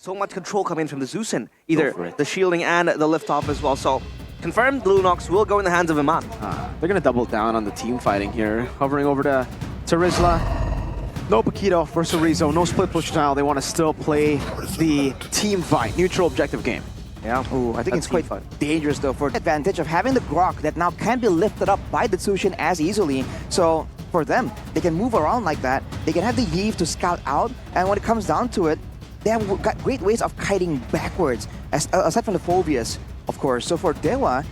so much control coming from the Zeusin. Either the shielding and the liftoff as well. So confirmed, the Lunox will go in the hands of Iman. They're going to double down on the team fighting here. Hovering over to Rizla. No Paquito for Cerezo, no split push style. They want to still play the team fight, neutral objective game. Yeah. Ooh, I think it's quite fun. dangerous though for the advantage of having the Grok that now can be lifted up by the Tsushin as easily. So for them, they can move around like that. They can have the Yeve to scout out, and when it comes down to it, they have got great ways of kiting backwards, aside from the Phobias, of course. So for DEWA,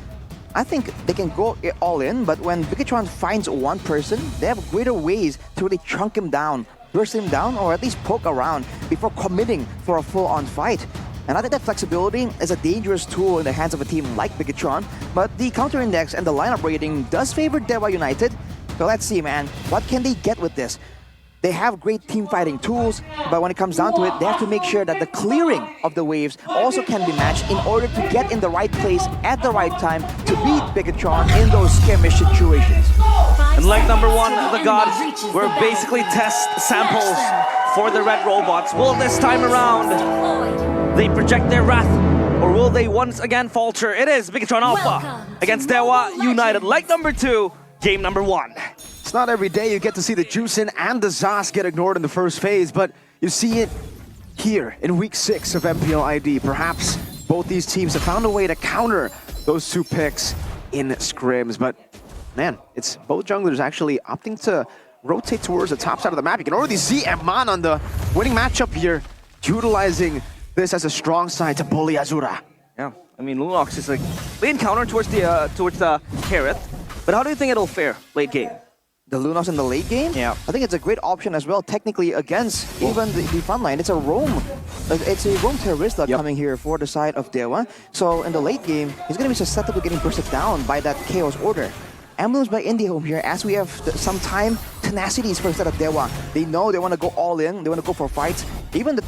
I think they can go all in, but when BIGGE finds one person, they have greater ways to really chunk him down, burst him down, or at least poke around before committing for a full-on fight. And I think that flexibility is a dangerous tool in the hands of a team like BIGGE, but the counter index and the lineup rating does favor DEWA United. So let's see, man, what can they get with this? They have great team fighting tools, but when it comes down to it, they have to make sure that the clearing of the waves also can be matched in order to get in the right place at the right time to beat BIGGE in those skirmish situations. And leg number one, the gods were basically test samples for the red robots. Will this time around they project their wrath, or will they once again falter? It is BIGGE Alpha against DEWA United. Leg number two, game number one. It's not every day you get to see the Juicin and the Zas get ignored in the first phase, but you see it here in week 6 of MPL ID. Perhaps both these teams have found a way to counter those two picks in scrims, but man, it's both junglers actually opting to rotate towards the top side of the map. You can already see Eman on the winning matchup here, utilizing this as a strong side to bully Azura. Yeah, I mean, Lunox is like lane counter towards the Harith, but how do you think it'll fare late game? The Lunox in the late game? Yeah. I think it's a great option as well, technically, against even the front line. It's a roam. It's a roam Terrorista coming here for the side of DEWA. So in the late game, he's going to be susceptible to getting bursted down by that Chaos Order. Emblems by IndyHome here, as we have some time, tenacities for the side of DEWA. They know they want to go all in, they want to go for fights. Even the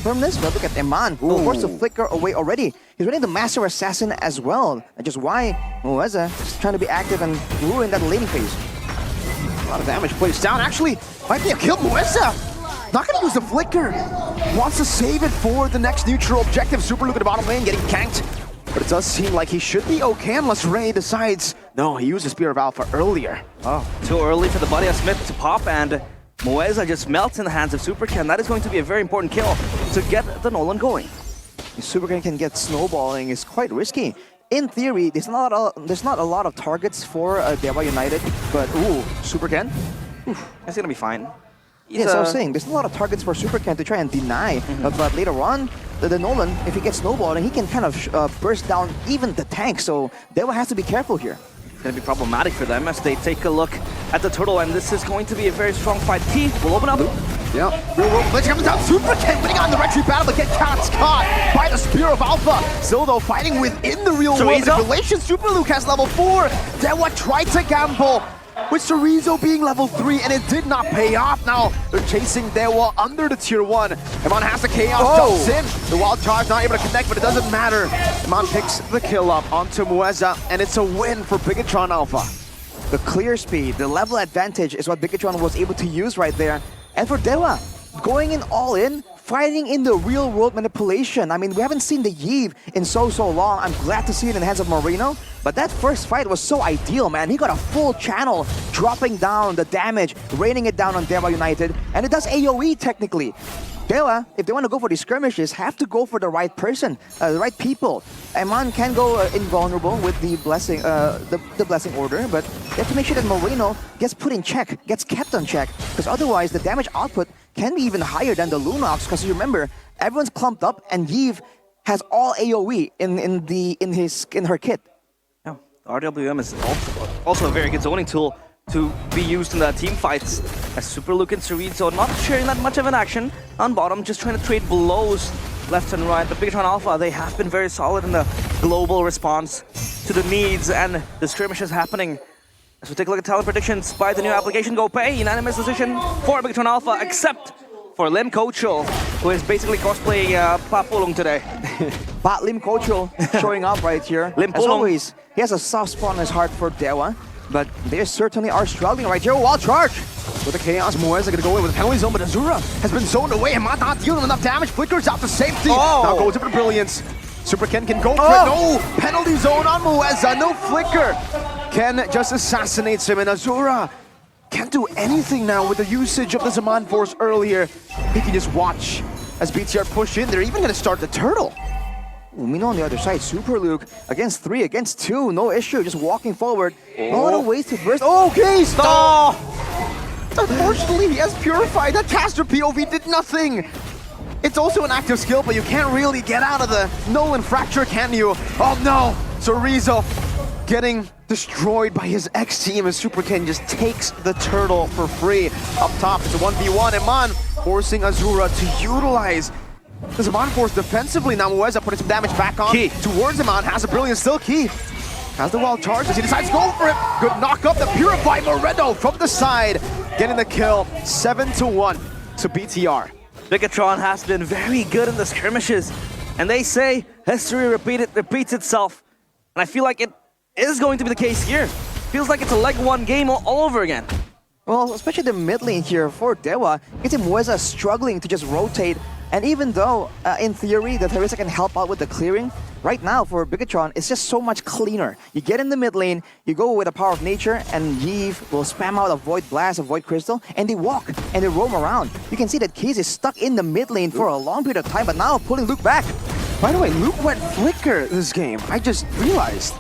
firmness, but look at Eman, who forced to flicker away already. He's running the Master Assassin as well. And just why Mueza is trying to be active and ruin that laning phase. A lot of damage placed down. Actually, might be a kill. Mueza not going to use the flicker. Wants to save it for the next neutral objective. Super Luke at the bottom lane getting canked. But it does seem like he should be okay unless Ray decides, no, he used the Spear of Alpha earlier. Oh, too early for the Body of Smith to pop, and Mueza just melts in the hands of Supercan. That is going to be a very important kill to get the Nolan going. If Supercan can get snowballing, is quite risky. In theory, there's not a lot of targets for DEWA United, but ooh, Supercan? It's gonna be fine. Yes, I was saying, there's a lot of targets for Supercan to try and deny, but later on, the Nolan, if he gets snowballing, he can kind of burst down even the tank, so DEWA has to be careful here. It's gonna be problematic for them as they take a look at the turtle, and this is going to be a very strong fight. T will open up. Yeah, real world glitch comes down. Supercan winning on the retreat battle, but get caught by the Spear of Alpha. Still though, fighting within the real world manipulation. Super Luke has level 4. DEWA tried to gamble with Cerezo being level 3, and it did not pay off. Now they're chasing DEWA under the tier 1. Iman has the Chaos, jumps in. The wild charge not able to connect, but it doesn't matter. Iman picks the kill up onto Mueza, and it's a win for BIGGE Alpha. The clear speed, the level advantage is what BIGGE was able to use right there. And for DEWA, going in all in, fighting in the real world manipulation. I mean, we haven't seen the Yeve in so long. I'm glad to see it in the hands of Marino. But that first fight was so ideal, man. He got a full channel, dropping down the damage, raining it down on DEWA United. And it does AoE technically. DEWA, if they want to go for these skirmishes, have to go for the right person, the right people. Eman can go invulnerable with the blessing, the blessing order, but they have to make sure that Moreno gets put in check, gets kept on check, because otherwise the damage output can be even higher than the Lunox. Because you remember, everyone's clumped up, and Yeve has all AoE in her kit. Yeah, RWM is also a very good zoning tool to be used in the team fights, as Super Luke and Cerezo not sharing that much of an action on bottom, just trying to trade blows left and right. But BIGGE Alpha, they have been very solid in the global response to the needs and the skirmishes happening. As we take a look at talent predictions by the new application GoPay, unanimous decision for BIGGE Alpha, except for Lim Kochel, who is basically cosplaying Papulong today. But Lim Kochel showing up right here. As always, he has a soft spot in his heart for DEWA. But they certainly are struggling right here. Wild charge! With the Chaos, Moez are going to go in with the penalty zone, but Azura has been zoned away and not dealing enough damage. Flickers out to safety. Now goes up to Brilliance. Super Ken can go for it. No penalty zone on Moeza. No flicker. Ken just assassinates him, and Azura can't do anything now with the usage of the Zaman Force earlier. He can just watch as BTR push in. They're even going to start the turtle. Umino on the other side, Super Luke against 3 against 2, no issue, just walking forward. No other ways to burst. Okay, stop! Unfortunately, he has purified. That caster POV did nothing. It's also an active skill, but you can't really get out of the Nolan Fracture, can you? Oh no! Chorizo getting destroyed by his X-Team as Super Ken just takes the turtle for free. Up top, it's a 1v1, Eman forcing Azura to utilize the Zaman Force defensively. Now Moeza putting some damage back on towards Eman, has a brilliant still. Key has the wild charge as he decides to go for it. Good knock up, the Purified Moreno from the side, getting the kill, 7-1 to BTR. BIGGE has been very good in the skirmishes, and they say history repeats itself. And I feel like it is going to be the case here. Feels like it's a leg 1 game all over again. Well, especially the mid lane here for DEWA, you can see Moeza struggling to just rotate. And even though, in theory, the Theresa can help out with the clearing, right now for BIGGE, it's just so much cleaner. You get in the mid lane, you go with the power of nature, and Yves will spam out a Void Blast, a Void Crystal, and they walk, and they roam around. You can see that Keys is stuck in the mid lane for a long period of time, but now pulling Luke back. By the way, Luke went Flicker this game. I just realized.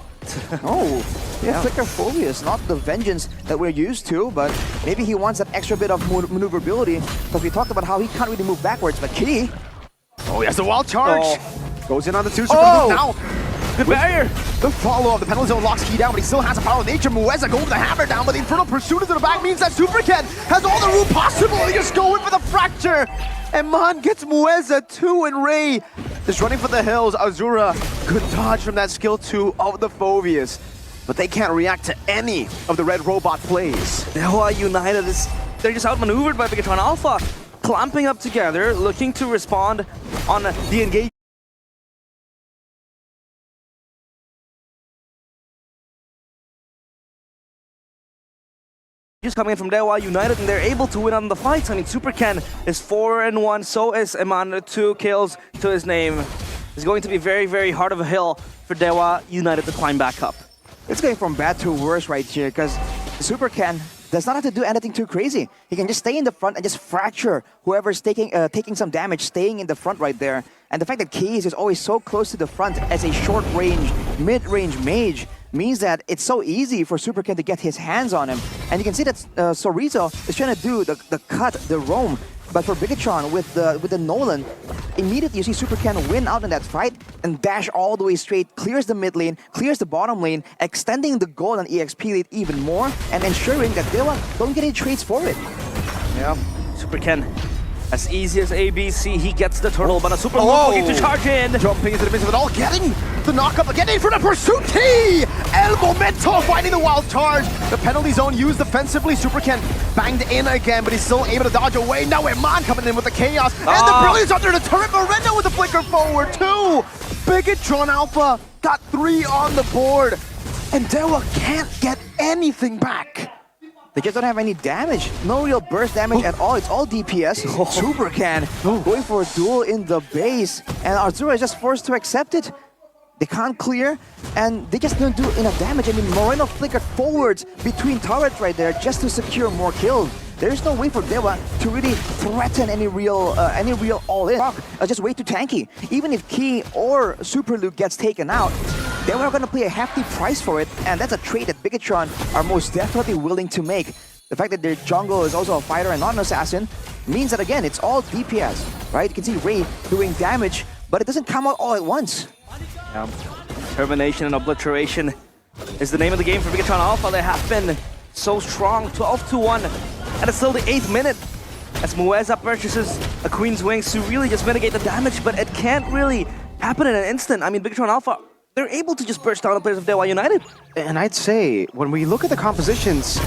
Oh, yeah, Flicker Phobius, not the vengeance that we're used to, but maybe he wants that extra bit of maneuverability, because we talked about how he can't really move backwards, but Key... Oh, he has the wild charge! Goes in on the 2 Super Luke now. Good barrier! The follow-up, the penalty zone locks Key down, but he still has the power of nature. Moeza go with the hammer down, but the Infernal Pursuit into the back means that Super Ken has all the room possible. He just go in for the fracture. And Man gets Moeza 2, and Ray just running for the hills. Azura, good dodge from that skill 2 of the Phobius. But they can't react to any of the red robot plays. DEWA United they're just outmaneuvered by BIGGE Alpha, clamping up together, looking to respond on the engagement. Just coming in from DEWA United, and they're able to win on the fights. I mean, Super Ken is 4-1, so is Eman, 2 kills to his name. It's going to be very, very hard of a hill for DEWA United to climb back up. It's going from bad to worse right here, because Super Ken does not have to do anything too crazy. He can just stay in the front and just fracture whoever's taking some damage, staying in the front right there. And the fact that Keys is always so close to the front as a short-range, mid-range mage means that it's so easy for Super Ken to get his hands on him. And you can see that Chorizo is trying to do the cut, the roam. But for BIGGE with the Nolan, immediately you see Super Ken win out in that fight and dash all the way straight, clears the mid lane, clears the bottom lane, extending the goal on EXP lead even more, and ensuring that DEWA don't get any trades for it. Yeah, Super Ken, as easy as ABC, he gets the turtle, but a Super Luke looking to charge in. Jumping into the midst of it all, getting the knock-up again in for the pursuit. Key! El Momento finding the wild charge. The penalty zone used defensively. Super Ken banged in again, but he's still able to dodge away. Now Eman coming in with the chaos. And the brilliance under the turret. Moreno with the flicker forward too. BIGGE Alpha got 3 on the board. And DEWA can't get anything back. They just don't have any damage. No real burst damage at all. It's all DPS. Super Ken going for a duel in the base. And Azura is just forced to accept it. They can't clear, and they just don't do enough damage. I mean, Moreno flickered forwards between turrets right there just to secure more kills. There's no way for DEWA to really threaten any real all-in. Just way too tanky. Even if Key or Super Luke gets taken out, they were going to pay a hefty price for it, and that's a trade that BIGGE are most definitely willing to make. The fact that their jungle is also a fighter and not an assassin means that, again, it's all DPS, right? You can see Ray doing damage, but it doesn't come out all at once. Yeah. Termination and Obliteration is the name of the game for BIGGE Alpha. They have been so strong, 12-1, and it's still the 8th minute as Moeza purchases a Queen's Wings to really just mitigate the damage, but it can't really happen in an instant. I mean, BIGGE Alpha, they're able to just burst down the players of DEWA United. And I'd say, when we look at the compositions,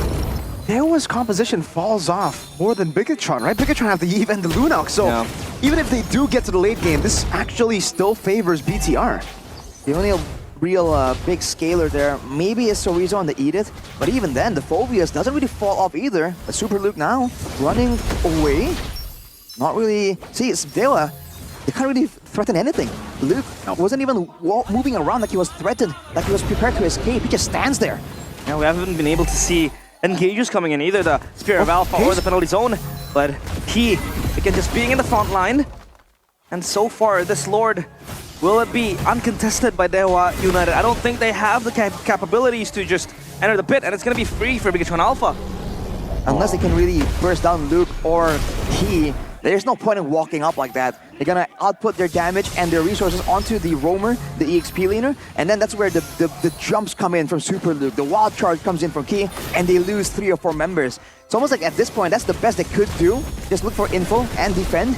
DEWA's composition falls off more than BIGGE, right? BIGGE have the Eve and the Lunok, so even if they do get to the late game, this actually still favors BTR. The only real big scaler there. Maybe it's Chorizo on the Edith, but even then, the Phobias doesn't really fall off either. But Super Luke now running away. Not really. See, it's DEWA. They can't really threaten anything. Luke wasn't even moving around like he was threatened, like he was prepared to escape. He just stands there. Yeah, we haven't been able to see engages coming in, either the Spear of Alpha or the penalty zone. But he, again, just being in the front line. And so far, this Lord, will it be uncontested by DEWA United? I don't think they have the capabilities to just enter the pit, and it's going to be free for BIGGE Alpha. Unless they can really burst down Luke or he, there's no point in walking up like that. They're gonna output their damage and their resources onto the roamer, the EXP laner, and then that's where the jumps come in from Super Luke. The wild charge comes in from Key, and they lose 3 or 4 members. It's almost like at this point, that's the best they could do. Just look for info and defend.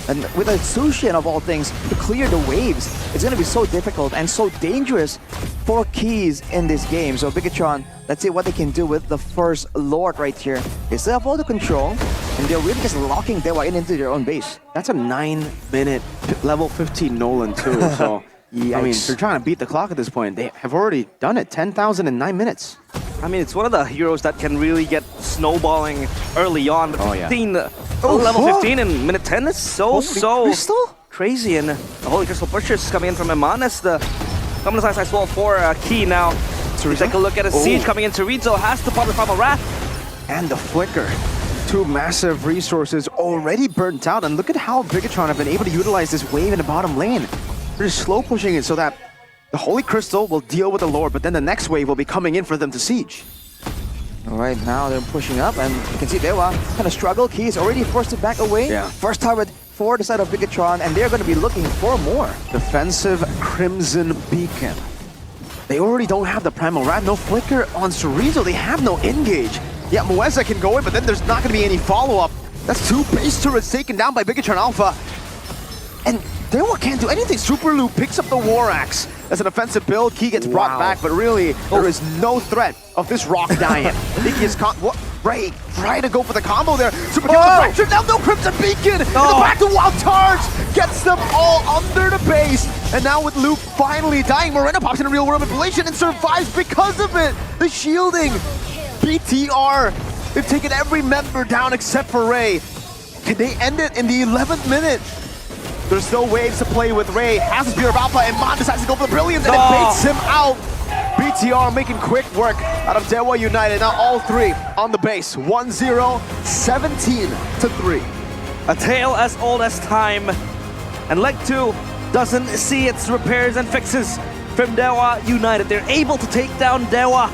And with a Sushin of all things, to clear the waves, it's gonna be so difficult and so dangerous for Keys in this game. So BIGGE, let's see what they can do with the first Lord right here. They still have all the control, and they're really just locking DEWA into their own base. That's a 9-minute level 15 Nolan too, so I mean, they're trying to beat the clock at this point. They have already done it, 10,000 in 9 minutes. I mean, it's one of the heroes that can really get snowballing early on, but 15, level 15 in minute 10 is so Crystal? crazy. And the Holy Crystal purchase is coming in from Imanes, the Common Size Size Wall for Key now. So take a look at a siege coming in. Chorizo has to pop the Primal Wrath. And the Flicker. 2 massive resources already burnt out, and look at how BIGGE have been able to utilize this wave in the bottom lane. They're just slow pushing it so that the Holy Crystal will deal with the Lord, but then the next wave will be coming in for them to siege. All right, now they're pushing up, and you can see DEWA kind of struggle. Key is already forced to back away. Yeah. First target for the side of BIGGE, and they're going to be looking for more. Defensive Crimson Beacon. They already don't have the Primal Wrath, no Flicker on Chorizo, they have no engage. Yeah, Mueza can go in, but then there's not going to be any follow-up. That's 2 base turrets taken down by BIGGE Alpha. And DEWA can't do anything. Super Luke picks up the War Axe. That's an offensive build. Key gets brought back, but really, there is no threat of this Rock dying. Nikki is Ray trying to go for the combo there. Super kills the fracture. Now no Crimson Beacon. And the back to Wild Charge gets them all under the base. And now with Luke finally dying, Moreno pops in a real world manipulation and survives because of it. The shielding. BTR. They've taken every member down except for Ray. Can they end it in the 11th minute? There's still waves to play with. Ray has the Spear of Alpha, and Mon decides to go for the Brilliance, and it baits him out. BTR making quick work out of DEWA United. Now all 3 on the base. 1-0, 17-3. A tale as old as time. And Leg 2 doesn't see its repairs and fixes from DEWA United. They're able to take down DEWA